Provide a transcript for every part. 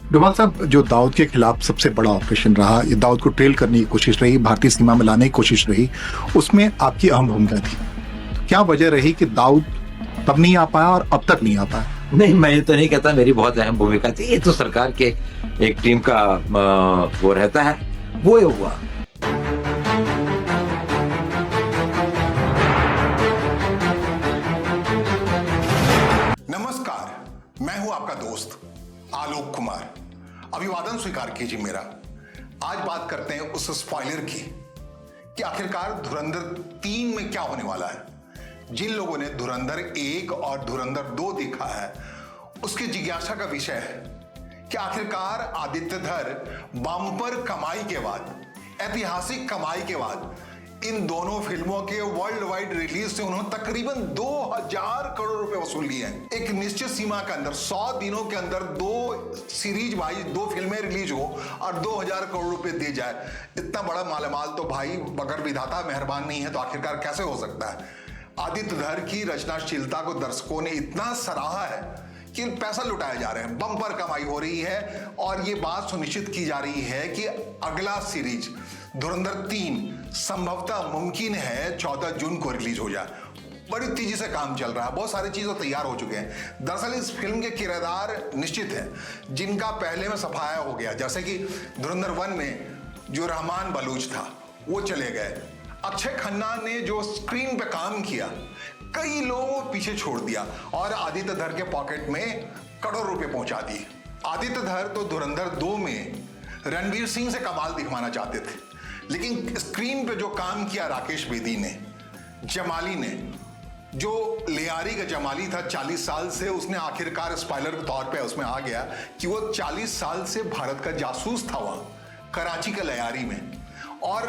डोभाल साहब, जो दाऊद के खिलाफ सबसे बड़ा ऑपरेशन रहा, ये दाऊद को ट्रेल करने की कोशिश रही, भारतीय सीमा में लाने की कोशिश रही, उसमें आपकी अहम भूमिका थी। क्या वजह रही कि दाऊद तब नहीं आ पाया और अब तक नहीं आ पाया? नहीं, मैं ये तो नहीं कहता मेरी बहुत अहम भूमिका थी। ये तो सरकार के एक टीम का वो रहता है, वो हुआ। नमस्कार, मैं हूं आपका दोस्त आलोक कुमार। अभिवादन स्वीकार कीजिए मेरा। आज बात करते हैं उस स्पॉइलर की कि आखिरकार धुरंधर 3 में क्या होने वाला है। जिन लोगों ने धुरंधर 1 और धुरंधर 2 देखा है, उसकी जिज्ञासा का विषय है कि आखिरकार आदित्यधर बम्पर कमाई के बाद, ऐतिहासिक कमाई के बाद, इन दोनों फिल्मों के वर्ल्ड वाइड रिलीज से उन्होंने तकरीबन 2000 करोड़ रुपए वसूल लिए हैं। एक निश्चित सीमा के अंदर 100 दिनों के अंदर 2 सीरीज वाइज 2 फिल्में रिलीज हो और 2000 करोड़ रुपए दिए जाए, इतना बड़ा मालामाल तो भाई अगर विधाता मेहरबान नहीं है तो आखिरकार कैसे हो सकता है। आदित्यधर की रचनाशीलता को दर्शकों ने इतना सराहा है कि पैसा लुटाए जा रहे हैं, बम्पर कमाई हो रही है और ये बात सुनिश्चित की जा रही है कि अगला सीरीज धुरंधर 3 संभवतः मुमकिन है 14 जून को रिलीज हो जाए। बड़ी तेजी से काम चल रहा है, बहुत सारी चीजें तैयार हो चुके हैं। दरअसल इस फिल्म के किरदार निश्चित हैं जिनका पहले में सफाया हो गया, जैसे कि धुरंधर 1 में जो रहमान बलूच था वो चले गए। अक्षय खन्ना ने जो स्क्रीन पे काम किया, कई लोगों पीछे छोड़ दिया और आदित्यधर के पॉकेट में करोड़ रुपए पहुंचा दिए। आदित्यधर तो धुरंधर 2 में रणवीर सिंह से कमाल दिखवाना चाहते थे, लेकिन स्क्रीन पे जो काम किया राकेश बेदी ने, जमाली ने, जो लियारी का जमाली था 40 साल से, उसने आखिरकार स्पॉइलर के तौर पे उसमें आ गया कि वो 40 साल से भारत का जासूस था वहां कराची के लियारी में, और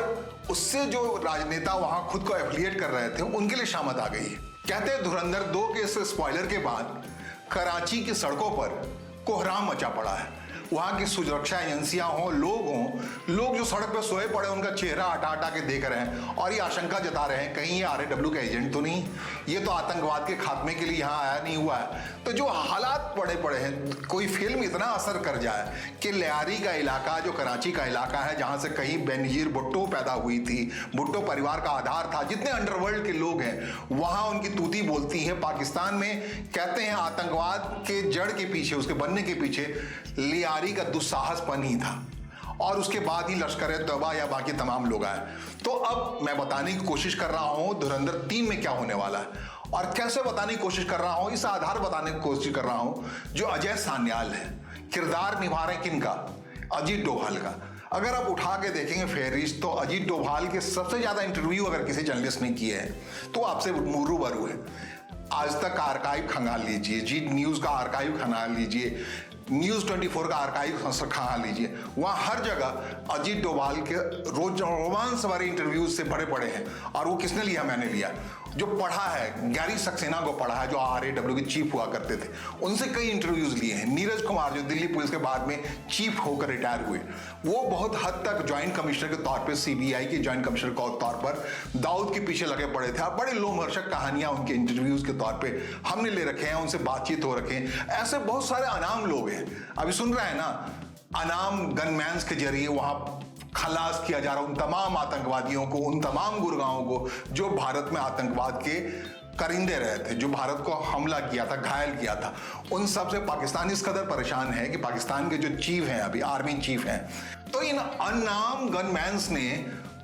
उससे जो राजनेता वहां खुद को एफिलिएट कर रहे थे उनके लिए शामत आ गई है। कहते हैं धुरंधर 2 के इस स्पॉइलर के बाद कराची की सड़कों पर कोहराम मचा पड़ा है। वहां की सुरक्षा एजेंसियां हों, लोग जो सड़क पर सोए पड़े उनका चेहरा हटा हटा के देख रहे हैं और ये आशंका जता रहे हैं कहीं ये आरएडब्ल्यू का एजेंट तो नहीं, ये तो आतंकवाद के खात्मे के लिए यहाँ आया नहीं हुआ है। तो जो हालात पड़े हैं, कोई फिल्म इतना असर कर जाए कि लियारी का इलाका, जो कराची का इलाका है जहां से कहीं बेनजीर भुट्टो पैदा हुई थी, भुट्टो परिवार का आधार था, जितने अंडरवर्ल्ड के लोग हैं वहां उनकी तूती बोलती है। पाकिस्तान में कहते हैं आतंकवाद के जड़ के पीछे, उसके बनने के पीछे लियारी का दुस्साहसपन ही था, और उसके बाद ही लश्कर तौबा या बाकी तमाम लोग आए। तो अब मैं बताने की कोशिश कर रहा हूं धुरंधर 3 में क्या होने वाला है और कैसे बताने की कोशिश कर रहा हूं, इस आधार बताने की कोशिश कर रहा हूं जो अजय सान्याल है। किरदार निभा रहे किनका? अजीत डोभाल का। अगर आप उठा के देखेंगे फेहरिस्त, तो अजीत डोभाल के सबसे ज्यादा इंटरव्यू अगर किसी जर्नलिस्ट ने किए हैं तो आपसे रूबरू है। आज तक का आर्काइव खंगाल लीजिए, जी न्यूज का आर्काइव खंगाल लीजिए, न्यूज 24 का आर्काइव खंगाल लीजिए, वहां हर जगह अजीत डोभाल के रोज रोमांस वाले इंटरव्यूज से भरे पड़े हैं। और वो किसने लिया? मैंने लिया। जो पढ़ा है, गैरी सक्सेना को पढ़ा है, जो आरएडब्ल्यू के चीफ हुआ करते थे, उनसे कई इंटरव्यूज लिए हैं। नीरज कुमार जो दिल्ली पुलिस के बाद में चीफ होकर रिटायर हुए, वो बहुत हद तक ज्वाइंट कमिश्नर के तौर पर, सीबीआई के ज्वाइंट कमिश्नर के तौर पर दाऊद के पीछे लगे पड़े थे। बड़े लोमहर्षक कहानियां उनके इंटरव्यूज के तौर पर हमने ले रखे हैं, उनसे बातचीत हो रखे हैं। ऐसे बहुत सारे अनाम लोग हैं, अभी सुन रहे हैं ना, अनाम गनमैन्स के जरिए वहां खलास किया जा रहा उन तमाम आतंकवादियों को, उन तमाम गुरगांवों को जो भारत में आतंकवाद के करिंदे रहे थे, जो भारत को हमला किया था, घायल किया था। उन सब से पाकिस्तान इस कदर परेशान है कि पाकिस्तान के जो चीफ हैं, अभी आर्मी चीफ हैं, तो इन अनाम गनमैन्स ने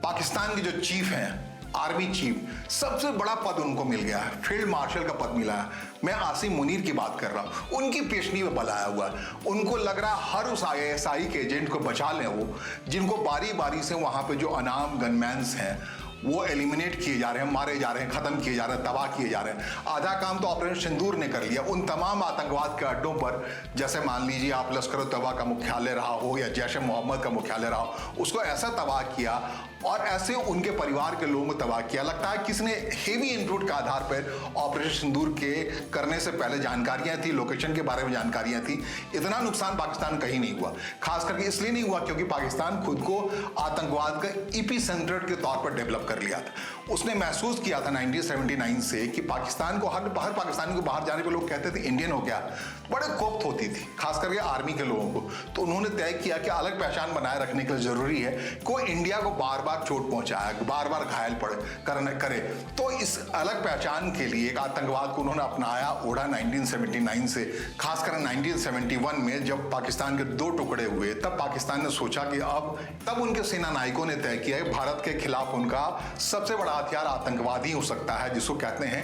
पाकिस्तान के जो चीफ हैं, आर्मी चीफ, सबसे बड़ा पद उनको मिल गया है, फील्ड मार्शल का पद मिला है। मैं आसिम मुनीर की बात कर रहा हूं, उनकी पेशनी में बलाया हुआ है। उनको लग रहा है हर उस आईएसआई के एजेंट को बचा लें वो, जिनको बारी बारी से वहां पे जो अनाम गनमैन्स हैं वो एलिमिनेट किए जा रहे हैं, मारे जा रहे हैं, खत्म किए जा रहे हैं, तबाह किए जा रहे हैं। आधा काम तो ऑपरेशन सिंदूर ने कर लिया। उन तमाम आतंकवाद के अड्डों पर, जैसे मान लीजिए आप लश्कर तौबा का मुख्यालय रहा हो या जैश ए मोहम्मद का मुख्यालय रहा हो, उसको ऐसा तबाह किया और ऐसे उनके परिवार के लोगों को तबाह किया। लगता है किसी ने हेवी इनपुट के आधार पर ऑपरेशन सिंदूर के करने से पहले जानकारियां थी, लोकेशन के बारे में जानकारियां थी। इतना नुकसान पाकिस्तान कहीं नहीं हुआ, खास करके इसलिए नहीं हुआ क्योंकि पाकिस्तान खुद को आतंकवाद का एपी सेंटर के तौर पर डेवलप कर लिया था। उसने महसूस किया था 1979 से कि पाकिस्तान को हर पाकिस्तानी को बाहर जाने पर लोग कहते थे इंडियन हो गया, बड़े कोफ्त होती थी खास करके आर्मी के लोगों को। तो उन्होंने तय किया कि अलग पहचान बनाए रखने के लिए जरूरी है कोई इंडिया को बार बार चोट पहुंचाए, बार बार घायल करे। तो इस अलग पहचान के लिए एक आतंकवाद को उन्होंने अपनाया, ओढ़ा 1979 से। खासकर 1971 में जब पाकिस्तान के दो टुकड़े हुए तब पाकिस्तान ने सोचा कि तब उनके सेना नायकों ने तय किया कि भारत के खिलाफ उनका सबसे बड़ा हथियार आतंकवाद ही हो सकता है, जिसको कहते हैं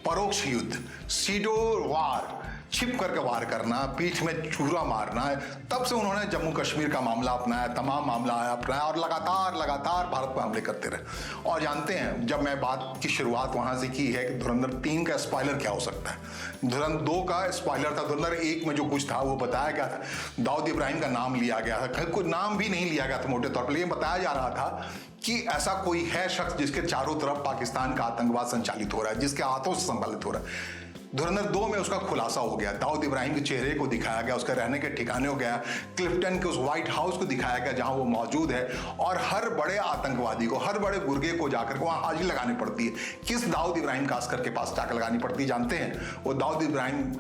परोक्ष युद्ध, सीडो वार, छिप करके वार करना, पीठ में छुरा मारना। तब से उन्होंने जम्मू कश्मीर का मामला अपनाया, तमाम मामला अपनाया और लगातार भारत पर हमले करते रहे। और जानते हैं, जब मैं बात की शुरुआत वहां से की है कि धुरंधर 3 का स्पॉइलर क्या हो सकता है। धुरंधर 2 का स्पॉइलर था, धुरंधर 1 में जो कुछ था वो बताया गया था, दाऊद इब्राहिम का नाम लिया गया था, कोई नाम भी नहीं लिया गया था मोटे तौर पर, लेकिन बताया जा रहा था कि ऐसा कोई है शख्स जिसके चारों तरफ पाकिस्तान का आतंकवाद संचालित हो रहा है, जिसके हाथों से संचालित हो रहा है। धुरंधर 2 में उसका खुलासा हो गया, दाऊद इब्राहिम के चेहरे को दिखाया गया, उसके रहने के ठिकाने हो गया, क्लिफ्टन के उस व्हाइट हाउस को दिखाया गया जहां वो मौजूद है। और हर बड़े आतंकवादी को, हर बड़े गुर्गे को जाकर वहां हाजिरी लगानी पड़ती है। किस दाऊद इब्राहिम कास्कर के पास जाकर लगानी पड़ती है जानते हैं? वो दाऊद इब्राहिम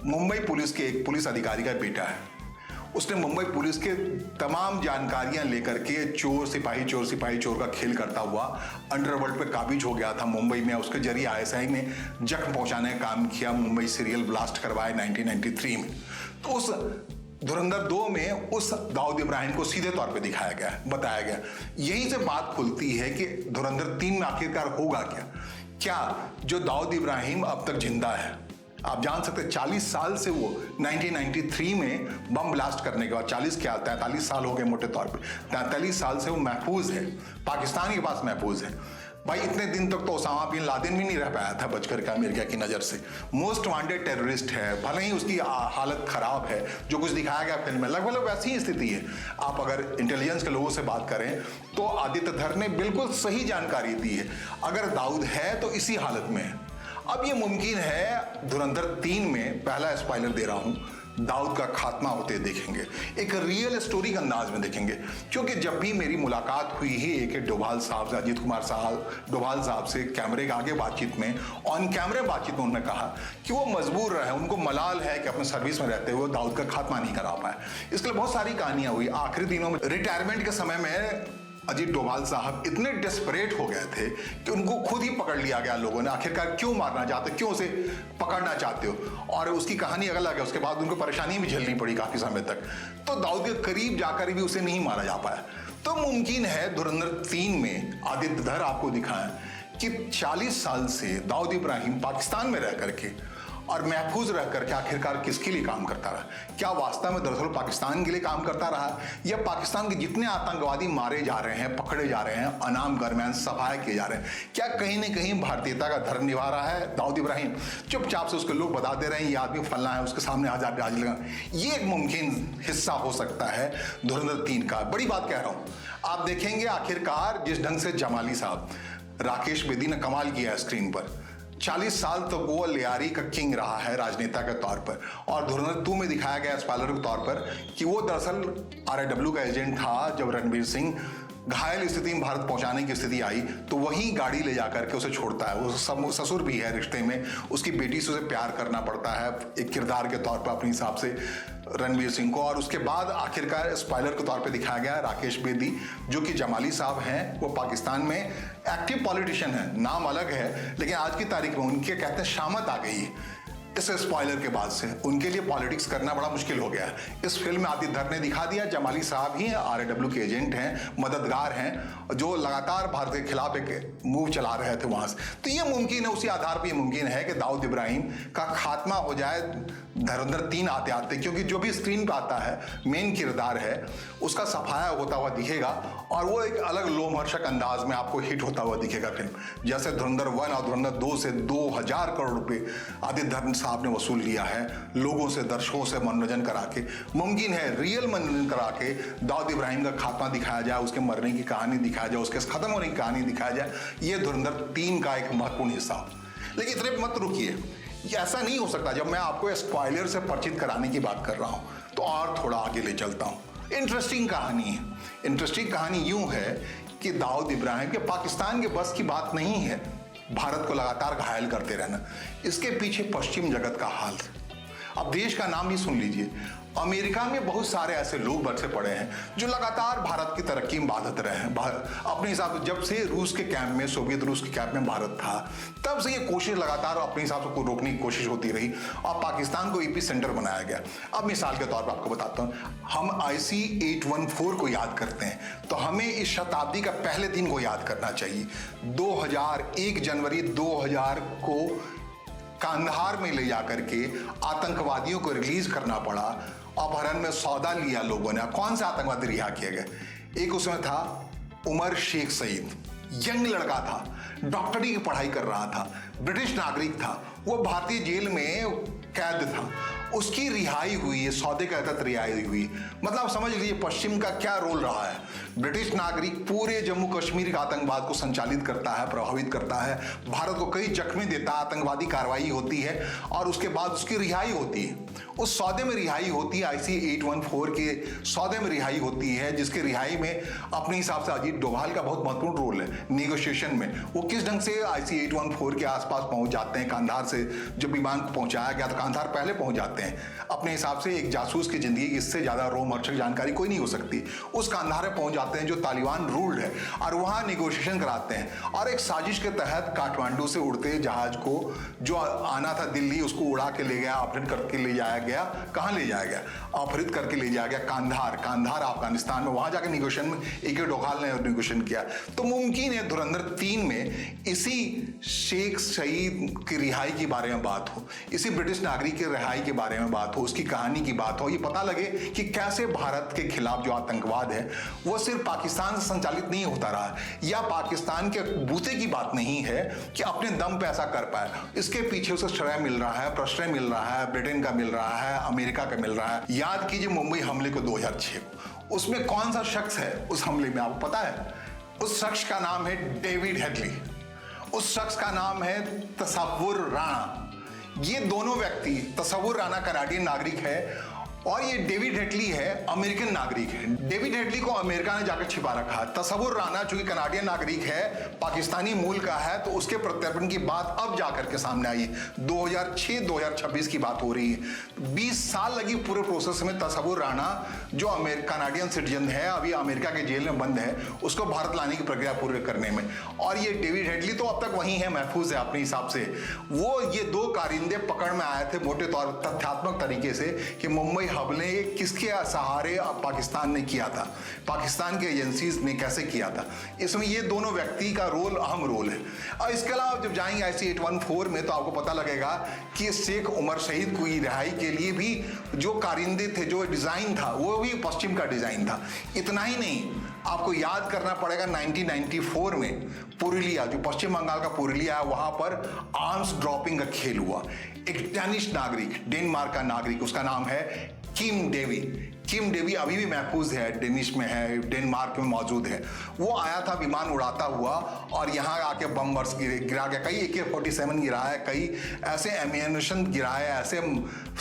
मुंबई पुलिस के एक पुलिस अधिकारी का बेटा है। उसने मुंबई पुलिस के तमाम जानकारियां लेकर के चोर सिपाही चोर का खेल करता हुआ अंडरवर्ल्ड पे काबिज हो गया था मुंबई में। उसके जरिए आईएसआई ने जख्म पहुंचाने का काम किया, मुंबई सीरियल ब्लास्ट करवाए 1993 में। तो उस धुरंधर 2 में उस दाऊद इब्राहिम को सीधे तौर पे दिखाया गया, बताया गया। यहीं से बात खुलती है कि धुरंधर 3 में आखिरकार होगा क्या जो दाऊद इब्राहिम अब तक जिंदा है। आप जान सकते हैं 40 साल से वो 1993 में बम ब्लास्ट करने के बाद, 40 क्या 43 साल हो गए मोटे तौर पे, 43 साल से वो महफूज है, पाकिस्तान के पास महफूज है। भाई इतने दिन तक तो ओसामा बिन लादेन भी नहीं रह पाया था बचकर के अमेरिका की नज़र से। मोस्ट वांटेड टेररिस्ट है, भले ही उसकी हालत खराब है, जो कुछ दिखाया गया फिल्म में लगभग वैसी ही स्थिति है। आप अगर इंटेलिजेंस के लोगों से बात करें तो आदित्य धर ने बिल्कुल सही जानकारी दी है, अगर दाऊद है तो इसी हालत में है। अब ये मुमकिन है धुरंधर 3 में, पहला स्पॉइलर दे रहा हूं, दाऊद का खात्मा होते देखेंगे, एक रियल स्टोरी के अंदाज में देखेंगे। क्योंकि जब भी मेरी मुलाकात हुई ही एक डोभाल साहब से, अजीत कुमार डोभाल साहब से कैमरे के आगे बातचीत में, ऑन कैमरे बातचीत में उन्होंने कहा कि वो मजबूर रहे, उनको मलाल है कि अपने सर्विस में रहते हुए दाऊद का खात्मा नहीं करा पाए। इसके लिए बहुत सारी कहानियां हुई। आखिरी दिनों में, रिटायरमेंट के समय में अजीत डोभाल साहब इतने डेस्परेट हो गए थे कि उनको खुद ही पकड़ लिया गया लोगों ने। आखिरकार क्यों मारना चाहते हो, क्यों उसे पकड़ना चाहते हो? और उसकी कहानी अलग है, उसके बाद उनको परेशानी भी झेलनी पड़ी काफी समय तक। तो दाऊद के करीब जाकर भी उसे नहीं मारा जा पाया। तो मुमकिन है धुरंधर 3 में आदित्य धर आपको दिखाएं कि 40 साल से दाऊद इब्राहिम पाकिस्तान में रह करके और महफूज रह करके आखिरकार किसके लिए काम करता रहा? क्या वास्तव में दरअसल पाकिस्तान के लिए काम करता रहा, या पाकिस्तान के जितने आतंकवादी मारे जा रहे हैं, पकड़े जा रहे हैं, अनाम गरमैन सफाया किए जा रहे हैं, क्या कहीं ना कहीं भारतीयता का धर्म निभा रहा है दाऊद इब्राहिम? चुपचाप से उसके लोग बता दे रहे हैं ये आदमी फलना है, उसके सामने आज आप हाजिर लगा। ये एक मुमकिन हिस्सा हो सकता है धुरंधर 3 का। बड़ी बात कह रहा हूं, आप देखेंगे आखिरकार जिस ढंग से जमाली साहब, राकेश बेदी ने कमाल किया है स्क्रीन पर। 40 साल तक वो लियारी का किंग रहा है राजनेता के तौर पर। और धुरंधर 2 में दिखाया गया स्पॉइलर के तौर पर कि वो दरअसल RIW का एजेंट था। जब रणवीर सिंह घायल स्थिति में भारत पहुंचाने की स्थिति आई तो वही गाड़ी ले जाकर के उसे छोड़ता है। वो ससुर भी है रिश्ते में, उसकी बेटी से उसे प्यार करना पड़ता है एक किरदार के तौर पर अपने हिसाब से रणवीर सिंह को। और उसके बाद आखिरकार स्पॉइलर के तौर पे दिखाया गया राकेश बेदी, जो कि जमाली साहब हैं, वो पाकिस्तान में एक्टिव पॉलिटिशियन है, नाम अलग है, लेकिन आज की तारीख में उनके कहते हैं शामत आ गई है। इस स्पॉइलर के बाद से उनके लिए पॉलिटिक्स करना बड़ा मुश्किल हो गया है। इस फिल्म में आदित्य धर ने दिखा दिया, जमाली साहब ही RIW के एजेंट हैं, मददगार हैं, जो लगातार भारत के खिलाफ एक मूव चला रहे थे वहां से। तो ये मुमकिन है, उसी आधार पर ये मुमकिन है कि दाऊद इब्राहिम का खात्मा हो जाए धुरंधर 3 आते आते, क्योंकि जो भी स्क्रीन पे आता है मेन किरदार है उसका सफाया होता हुआ दिखेगा और वो एक अलग लोमहर्षक अंदाज में आपको हिट होता हुआ दिखेगा फिल्म। जैसे धुरंधर 1 और धुरंधर 2 से 2000 करोड़ रुपए आदित्य धर्म साहब ने वसूल लिया है लोगों से, दर्शकों से मनोरंजन करा के। मुमकिन है रियल मनोरंजन करा के दाऊद इब्राहिम का खात्मा दिखाया जाए, उसके मरने की कहानी दिखाया जाए, उसके खत्म होने की कहानी दिखाया जाए। ये धुरंधर 3 का एक महत्वपूर्ण हिस्सा। लेकिन इतने मत रुकिए, ये ऐसा नहीं हो सकता। जब मैं आपको स्पॉइलर से परिचित कराने की बात कर रहा हूं तो और थोड़ा आगे ले चलता हूं। इंटरेस्टिंग कहानी है। इंटरेस्टिंग कहानी यूं है कि दाऊद इब्राहिम के पाकिस्तान के बस की बात नहीं है भारत को लगातार घायल करते रहना, इसके पीछे पश्चिम जगत का हाल है। अब देश का नाम भी सुन लीजिए। अमेरिका में बहुत सारे ऐसे लोग बरसे पड़े हैं जो लगातार भारत की तरक्की में बाधित रहे हैं। अपने हिसाब से जब से रूस के कैंप में, सोवियत रूस के कैंप में भारत था, तब से ये कोशिश लगातार अपने हिसाब से रोकने की कोशिश होती रही और पाकिस्तान को एपी सेंटर बनाया गया। अब मिसाल के तौर पर आपको बताता हूँ, हम IC-814 को याद करते हैं तो हमें इस शताब्दी का पहले दिन को याद करना चाहिए। 1 जनवरी 2000 को कांधार में ले जाकर के आतंकवादियों को रिलीज करना पड़ा। अपहरण में सौदा लिया लोगों ने। कौन से आतंकवादी रिहा किए गए? एक उसमें था उमर शेख सईद, यंग लड़का था, डॉक्टरी की पढ़ाई कर रहा था, ब्रिटिश नागरिक था, वो भारतीय जेल में कैद था, उसकी रिहाई हुई है, सौदे के तहत रिहाई हुई। मतलब समझ लीजिए पश्चिम का क्या रोल रहा है। ब्रिटिश नागरिक पूरे जम्मू कश्मीर का आतंकवाद को संचालित करता है, प्रभावित करता है, भारत को कई जख्मी देता है, आतंकवादी कार्रवाई होती है और उसके बाद उसकी रिहाई होती है। उस सौदे में रिहाई होती है, IC-814 के सौदे में रिहाई होती है, जिसके रिहाई में अपने हिसाब से अजीत डोभाल का बहुत महत्वपूर्ण रोल है नेगोशिएशन में। वो किस ढंग से IC-814 के आसपास पहुंच जाते हैं। कांधार से जब विमान को पहुंचाया गया तो कांधार पहले पहुंच जाते हैं। अपने हिसाब से एक जासूस की जिंदगी की इससे ज्यादा रोमहर्षक जानकारी कोई नहीं हो सकती। उस कांधार में पहुंच जाते हैं जो तालिबान रूल्ड है और वहां नेगोशिएशन कराते हैं और एक साजिश के तहत काठमांडू से उड़ते जहाज को जो आना था दिल्ली, उसको उड़ा के ले गया, अपहृत करके ले जाया गया। कहां ले जाया गया? अपहृत करके ले जाया गया कांधार अफगानिस्तान में। वहां जाकर नेगोशिएशन में AK डोभाल ने नेगोशिएशन किया। तो मुमकिन है धुरंधर 3 में इसी शेख सईद की रिहाई के बारे में बात हो, इसी ब्रिटिश नागरिक की रिहाई के बारे में बात हो, उसकी कहानी की बात हो, ये पता लगे कि कैसे भारत के खिलाफ जो आतंकवाद है वो सिर्फ पाकिस्तान से संचालित नहीं होता रहा, या पाकिस्तान के बूते की बात नहीं है कि अपने दम पे ऐसा कर पाए। इसके पीछे उसे श्रेय मिल रहा है, प्रश्रय मिल रहा है, ब्रिटेन का मिल रहा है, अमेरिका का मिल रहा है। याद कीजिए मुंबई हमले को 2006 को, उसमें कौन सा शख्स है उस हमले में, आपको पता है? उस शख्स का नाम है डेविड हेडली, उस शख्स का नाम है तसव्वुर राणा। ये दोनों व्यक्ति, तसव्वुर राणा कनाडियन नागरिक है और ये डेविड हेडली है अमेरिकन नागरिक है। डेविड हेडली को अमेरिका ने जाकर छिपा रखा। तसव्वुर राणा चूंकि कनाडियन नागरिक है, पाकिस्तानी मूल का है, तो उसके प्रत्यर्पण की बात अब जाकर के सामने आई। 2006-2026 की बात हो रही है। 20 साल लगी पूरे प्रोसेस में। तसव्वुर राणा जो कनाडियन सिटीजन है, अभी अमेरिका के जेल में बंद है, उसको भारत लाने की प्रक्रिया पूरी करने में। और ये डेविड हेडली तो अब तक वहीं है, महफूज है अपने हिसाब से। वो ये 2 कारिंदे पकड़ में आए थे मोटे तौर तथ्यात्मक तरीके से कि मुंबई हमले किसके सहारे पाकिस्तान ने किया था, पाकिस्तान के एजेंसीज ने कैसे किया था। इसमें ये दोनों व्यक्ति का रोल अहम रोल है। और इसके अलावा जब जाएंगे IC-814 में तो आपको पता लगेगा कि शेख उमर शहीद की रिहाई के लिए भी जो कारिंदे थे, जो डिजाइन था, वो भी पश्चिम का डिजाइन था। इतना ही नहीं, आपको याद करना पड़ेगा 1994 में पुरुलिया, जो पश्चिम बंगाल का पुरुलिया है, वहां पर आर्म्स ड्रॉपिंग का खेल हुआ। एक डेनिश नागरिक, डेनमार्क का नागरिक, उसका नाम है किम डेवी। किम डेवी अभी भी महफूज है, डेनिश में है, डेनमार्क में मौजूद है। वो आया था विमान उड़ाता हुआ और यहाँ आके बम वर्ष गिरा गया। कई AK-47 गिरा है, कई ऐसे एम्यूनिशन गिरा है, ऐसे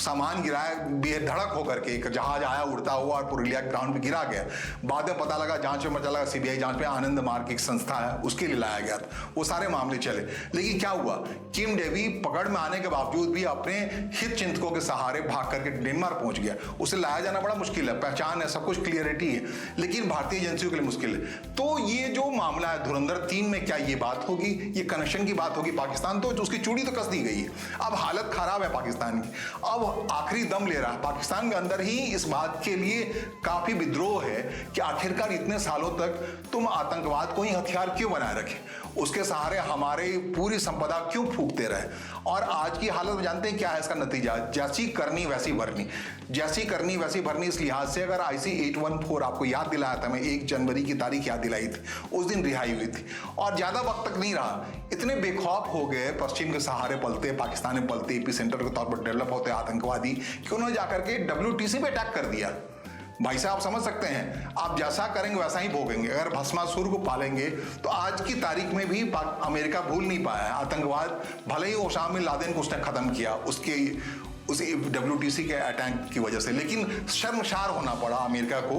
सामान गिरा है, बेधड़क होकर के एक जहाज आया उड़ता हुआ और पुरुलिया ग्राउंड पे गिरा गया। बाद में पता लगा, जांच में पता लगा, CBI जांच में आनंद मार्ग की एक संस्था है, उसके लिए लाया गया था। वो सारे मामले चले। लेकिन क्या हुआ, किम डेवी पकड़ में आने के बावजूद भी अपने हित चिंतकों के सहारे भाग करके डेनमार्क पहुंच गया। उसे लाया जाना बड़ा मुश्किल है, पहचान है, सब कुछ क्लियरिटी है, लेकिन भारतीय एजेंसियों के लिए मुश्किल है। तो ये जो मामला है धुरंधर 3 में, क्या ये बात होगी, ये कनेक्शन की बात होगी? पाकिस्तान तो उसकी चूड़ी तो कस दी गई है। अब हालत खराब है पाकिस्तान की, अब आखिरी दम ले रहा है। पाकिस्तान के अंदर ही इस बात के लिए काफी विद्रोह है कि आखिरकार इतने सालों तक तुम आतंकवाद को ही हथियार क्यों बनाए रखे। उसके सहारे हमारे पूरी संपदा क्यों फूकते रहे। और आज की हालत में जानते हैं क्या है इसका नतीजा? जैसी करनी वैसी भरनी, जैसी करनी वैसी भरनी। इस लिहाज से अगर IC 814 आपको याद दिलाया था, मैं 1 जनवरी की तारीख याद दिलाई थी, उस दिन रिहाई हुई थी और ज्यादा वक्त तक नहीं रहा। इतने बेखौफ हो गए पश्चिम के सहारे पलते, पाकिस्तान में पलते, एपी सेंटर के तौर पर डेवलप होते आतंकवादी, कि उन्होंने जाकर के WTC पे अटैक कर दिया। भाई साहब समझ सकते हैं, आप जैसा करेंगे वैसा ही भोगेंगे। अगर भस्मासुर को पालेंगे तो आज की तारीख में भी अमेरिका भूल नहीं पाया है आतंकवाद। भले ही ओसामा बिन लादेन को उसने खत्म किया उस WTC के अटैक की वजह से, लेकिन शर्मसार होना पड़ा अमेरिका को।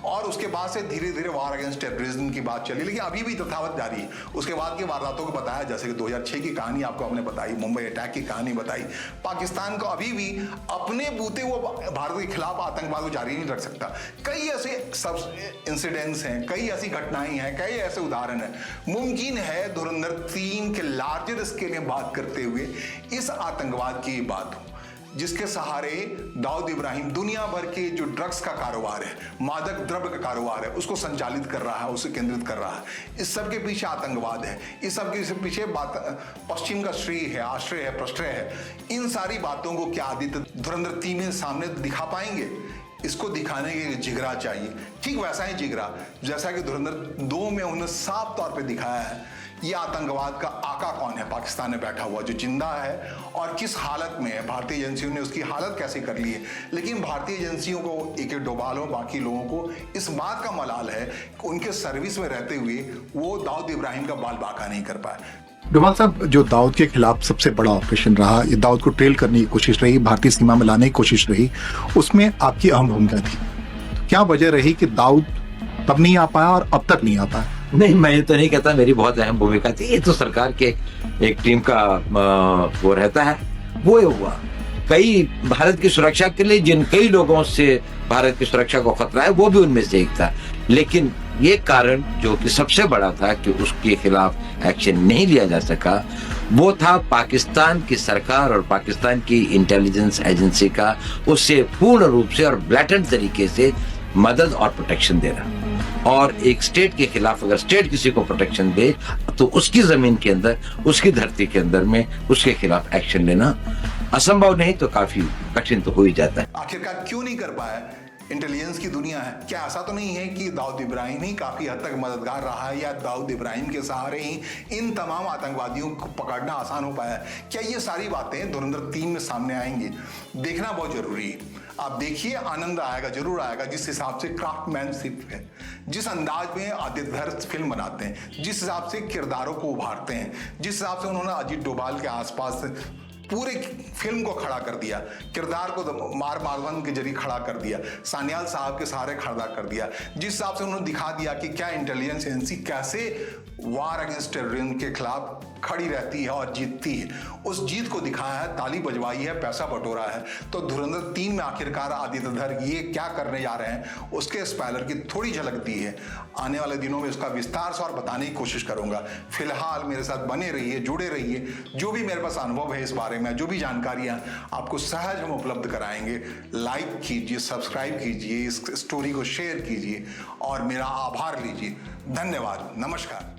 और उसके बाद से धीरे धीरे वार अगेंस्ट टेररिज्म की बात चली, लेकिन अभी भी तथावत जारी है। उसके बाद की वारदातों को बताया, जैसे कि 2006 की कहानी आपको हमने बताई, मुंबई अटैक की कहानी बताई। पाकिस्तान को अभी भी अपने बूते वो भारत के खिलाफ आतंकवाद को जारी नहीं रख सकता। कई ऐसे सब इंसिडेंट्स हैं, कई ऐसी घटनाएं हैं, कई ऐसे उदाहरण हैं। मुमकिन है धुरंधर 3 के लार्जर स्केल में बात करते हुए इस आतंकवाद की बात हो, जिसके सहारे दाऊद इब्राहिम दुनिया भर के जो ड्रग्स का कारोबार है, मादक द्रव्य का कारोबार है, उसको संचालित कर रहा है, उसे केंद्रित कर रहा है। इस सब के पीछे आतंकवाद है, इस सब के पीछे पश्चिम का श्रेय है, आश्रय है, प्रश्रय है। इन सारी बातों को क्या आदित्य धुरंधर 3 में सामने दिखा पाएंगे? इसको दिखाने के लिए जिगरा चाहिए, ठीक वैसा ही जिगरा जैसा कि धुरंधर 2 में उन्होंने साफ तौर पे दिखाया है। ये आतंकवाद का आका कौन है पाकिस्तान में बैठा हुआ, जो जिंदा है और किस हालत में है। भारतीय एजेंसियों ने उसकी हालत कैसे कर ली है। लेकिन भारतीय एजेंसियों को एक डोबाल हो, बाकी लोगों को इस बात का मलाल है कि उनके सर्विस में रहते हुए वो दाऊद इब्राहिम का बाल बाका नहीं कर पाए। डोभाल साहब, जो दाऊद के खिलाफ सबसे बड़ा ऑपरेशन रहा, ये दाऊद को ट्रेल करने की कोशिश रही, भारतीय सीमा में लाने की कोशिश रही, उसमें आपकी अहम भूमिका थी। क्या वजह रही कि दाऊद तब नहीं आ पाया और अब तक नहीं आ पाया? नहीं, मैं ये तो नहीं कहता मेरी बहुत अहम भूमिका थी। ये तो सरकार के एक टीम का वो रहता है। वो हुआ कई भारत की सुरक्षा के लिए जिन कई लोगों से भारत की सुरक्षा को खतरा है, वो भी उनमें से एक था। लेकिन ये कारण जो कि सबसे बड़ा था कि उसके खिलाफ एक्शन नहीं लिया जा सका, वो था पाकिस्तान की सरकार और पाकिस्तान की इंटेलिजेंस एजेंसी का उससे पूर्ण रूप से और ब्लैटेंट तरीके से मदद और प्रोटेक्शन देना। और एक स्टेट के खिलाफ अगर स्टेट किसी को प्रोटेक्शन दे तो उसकी जमीन के अंदर, उसकी धरती के अंदर में उसके खिलाफ एक्शन लेना असंभव नहीं तो काफी कठिन तो हो ही जाता है। आखिरकार क्यों नहीं कर पाया? इंटेलिजेंस की दुनिया है। क्या ऐसा तो नहीं है कि दाऊद इब्राहिम ही काफी हद तक मददगार रहा है या दाऊद इब्राहिम के सहारे ही इन तमाम आतंकवादियों को पकड़ना आसान हो पाया? क्या ये सारी बातें धुरंधर 3 में सामने आएंगी? देखना बहुत जरूरी है। आप देखिए, आनंद आएगा, जरूर आएगा। जिस हिसाब से क्राफ्टमैनशिप है, जिस अंदाज में आदित्य फिल्म बनाते हैं, जिस हिसाब से किरदारों को उभारते हैं, जिस हिसाब से उन्होंने अजीत डोभाल के आसपास पूरे फिल्म को खड़ा कर दिया, किरदार को मारवान के जरिए खड़ा कर दिया, सान्याल साहब के सहारे खड़ा कर दिया, जिस हिसाब से उन्होंने दिखा दिया कि क्या इंटेलिजेंस एजेंसी कैसे वार अगेंस्ट टेररिज्म के खिलाफ खड़ी रहती है और जीतती है, उस जीत को दिखाया है, ताली बजवाई है, पैसा बटोरा है। तो धुरंधर 3 में आखिरकार आदित्य ये क्या करने जा रहे हैं, उसके स्पॉइलर की थोड़ी झलक दी है। आने वाले दिनों में उसका विस्तार से और बताने की कोशिश करूंगा। फिलहाल मेरे साथ बने रहिए, जुड़े रहिए। जो भी मेरे पास अनुभव है इस बारे में, जो भी जानकारियां आपको सहज हम उपलब्ध कराएंगे। लाइक कीजिए, सब्सक्राइब कीजिए, इस स्टोरी को शेयर कीजिए और मेरा आभार लीजिए। धन्यवाद, नमस्कार।